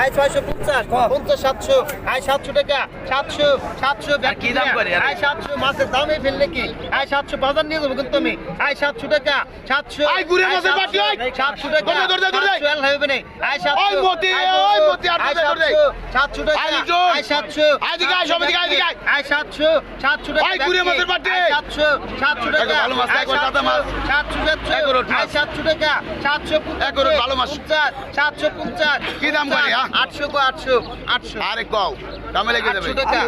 আয় 650 50 700 আয় 700 টাকা 700 700 কি দাম করে আয় 700 মাছের দামে ফেললে কি আয় 700 বাজার নিয়ে যাবো কিন্তু আমি আয় 700 টাকা 700 আয় ঘুরে মাছের বাটি আয় 700 টাকা ধরে হবে না আয় 700 ওই মতি আর ধরে 700 টাকা আয় 700 আয় দিকে আয় সব দিকে আয় দিকে আয় 700 টাকা আয় ঘুরে মাছের বাটি 700 টাকা ভালো মাছ এক টাকা মাছ 700 আয় 700 টাকা 700 এক ভালো মাছ 750 কি দাম করে 800 কো 800 আরে কও দামে লেগে যাবে 800 টাকা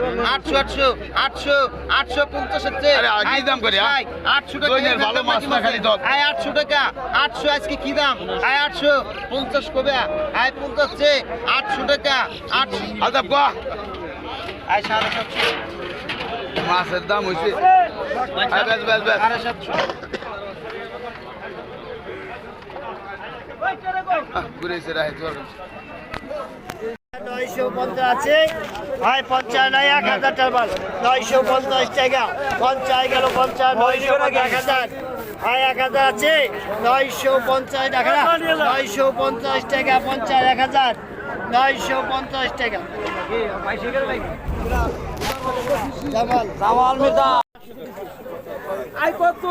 850 হচ্ছে আরে কি দাম করে 800 টাকা দইনের ভালো মাছ না খালি দত আয় 800 টাকা 800 আজকে কি দাম আয় 800 50 কবে আয় 50 চে 800 টাকা 800 আদাব কো আয় 750 মাছের দাম হইছে আয় বেশ 750 ঘুরেছে রাহে তোর 950 আছে ভাই 50 নাই 1000 টাকা মাল 950 টাকা 50 গেল 50 900 ভাই 1000 আছে 950 টাকা 950 টাকা 50 1000 950 টাকা জামাল মির্জা আই কত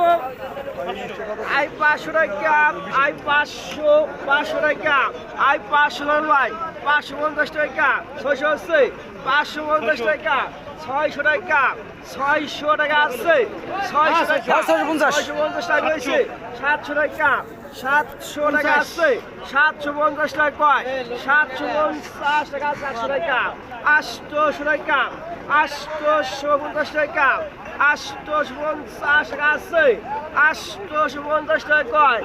আই 500 টাকা আই 500 টাকা আই 500 নয় 550 টাকা 680 550 টাকা 600 টাকা 600 টাকা আছে 600 টাকা 650 টাকা হয়েছে 700 টাকা 700 টাকা আছে 750 টাকা কয় 750 টাকা 700 টাকা 800 টাকা 850 টাকা 850 টাকা আছে 850 টাকা কয়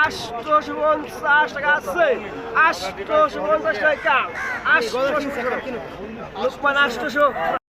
850 টাকা আছে 850 টাকা 800 লোকমান 800